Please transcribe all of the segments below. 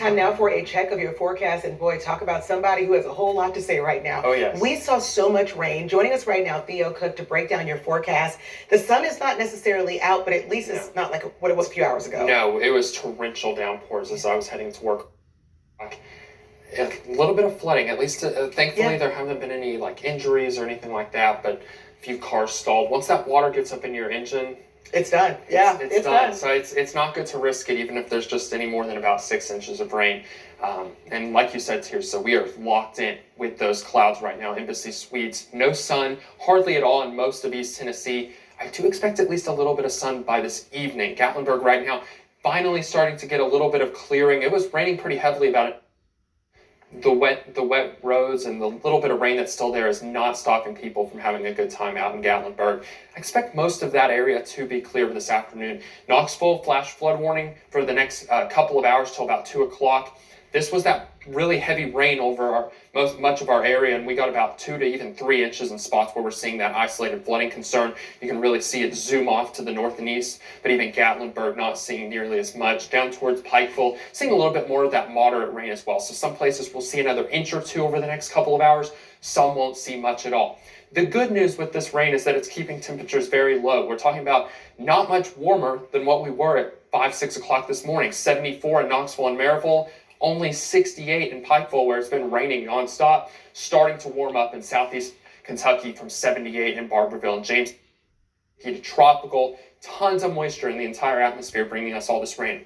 Time now for a check of your forecast. And boy, talk about somebody who has a whole lot to say right now. Oh, yes. We saw so much rain. Joining us right now, Theo Cook, to break down your forecast. The sun is not necessarily out, but at least it's not like what it was a few hours ago. No, it was torrential downpours as I was heading to work. A little bit of flooding, at least thankfully there haven't been any like injuries or anything like that, but a few cars stalled. Once that water gets up in your engine, it's done. Yeah, it's done. So it's not good to risk it, even if there's just any more than about 6 inches of rain. And like you said, Tier, so we are locked in with those clouds right now. Embassy Suites, no sun, hardly at all in most of East Tennessee. I do expect at least a little bit of sun by this evening. Gatlinburg right now finally starting to get a little bit of clearing. It was raining pretty heavily about it. The wet roads and the little bit of rain that's still there is not stopping people from having a good time out in Gatlinburg. I expect most of that area to be clear this afternoon. Knoxville, flash flood warning for the next couple of hours till about 2 o'clock. This was that really heavy rain over much of our area, and we got about 2 to even 3 inches in spots where we're seeing that isolated flooding concern. You can really see it zoom off to the north and east, but even Gatlinburg not seeing nearly as much. Down towards Pikeville, seeing a little bit more of that moderate rain as well. So some places we'll see another inch or two over the next couple of hours. Some won't see much at all. The good news with this rain is that it's keeping temperatures very low. We're talking about not much warmer than what we were at 5, 6 o'clock this morning. 74 in Knoxville and Maryville. Only 68 in Pikeville, where it's been raining nonstop, starting to warm up in southeast Kentucky from 78 in Barberville and James. Heated tropical, tons of moisture in the entire atmosphere, bringing us all this rain.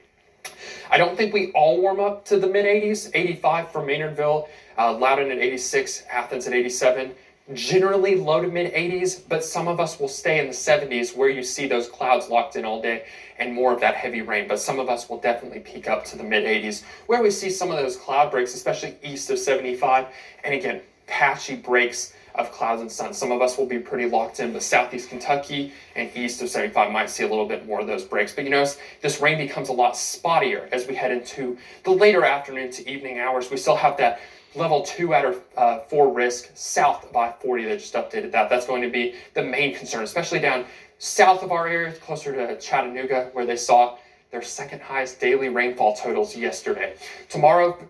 I don't think we all warm up to the mid-80s. 85 for Maynardville, Loudoun at 86, Athens at 87. Generally low to mid-80s, but some of us will stay in the 70s where you see those clouds locked in all day and more of that heavy rain. But some of us will definitely peak up to the mid-80s where we see some of those cloud breaks, especially east of 75. And again, patchy breaks of clouds and sun. Some of us will be pretty locked in, but southeast Kentucky and east of 75 might see a little bit more of those breaks. But you notice this rain becomes a lot spottier as we head into the later afternoon to evening hours. We still have that level 2 out of 4 risk south of I-40. They just updated that. That's going to be the main concern, especially down south of our area, closer to Chattanooga, where they saw their second highest daily rainfall totals yesterday. Tomorrow,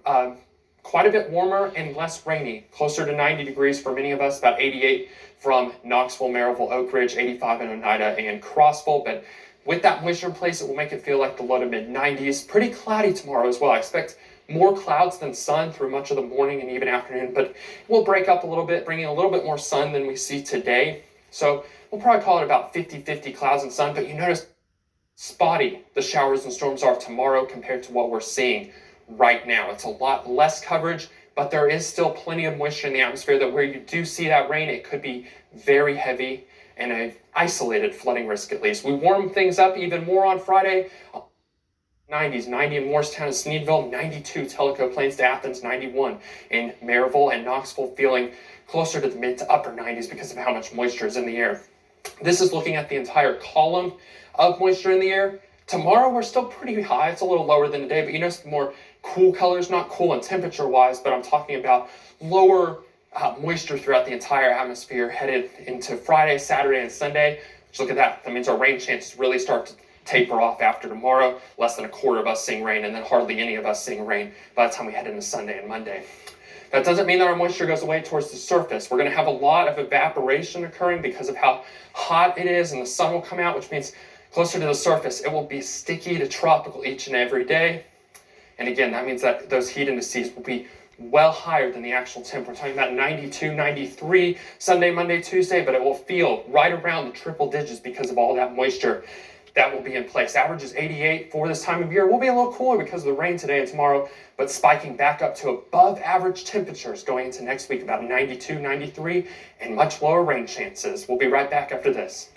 quite a bit warmer and less rainy, closer to 90 degrees for many of us, about 88 from Knoxville, Maryville, Oak Ridge, 85 in Oneida and Crossville. But with that moisture in place, it will make it feel like the low to mid 90s. Pretty cloudy tomorrow as well. I expect more clouds than sun through much of the morning and even afternoon, but we'll break up a little bit, bringing a little bit more sun than we see today. So we'll probably call it about 50-50 clouds and sun, but you notice spotty the showers and storms are tomorrow compared to what we're seeing right now. It's a lot less coverage, but there is still plenty of moisture in the atmosphere that where you do see that rain, it could be very heavy and an isolated flooding risk at least. We warm things up even more on Friday. 90s, 90 in Morristown and Sneedville, 92 Tellico Plains to Athens, 91 in Maryville and Knoxville, feeling closer to the mid to upper 90s because of how much moisture is in the air. This is looking at the entire column of moisture in the air. Tomorrow we're still pretty high. It's a little lower than today, but you notice more cool colors, not cool in temperature wise, but I'm talking about lower moisture throughout the entire atmosphere headed into Friday, Saturday, and Sunday. Just look at that. That means our rain chances really start to taper off after tomorrow. Less than a quarter of us seeing rain, and then hardly any of us seeing rain by the time we head into Sunday and Monday. That doesn't mean that our moisture goes away towards the surface. We're going to have a lot of evaporation occurring because of how hot it is, and the sun will come out, which means closer to the surface, it will be sticky to tropical each and every day. And again, that means that those heat indices will be well higher than the actual temp. We're talking about 92, 93 Sunday, Monday, Tuesday, but it will feel right around the triple digits because of all that moisture that will be in place. Average is 88 for this time of year. We'll be a little cooler because of the rain today and tomorrow, but spiking back up to above average temperatures going into next week, about 92, 93, and much lower rain chances. We'll be right back after this.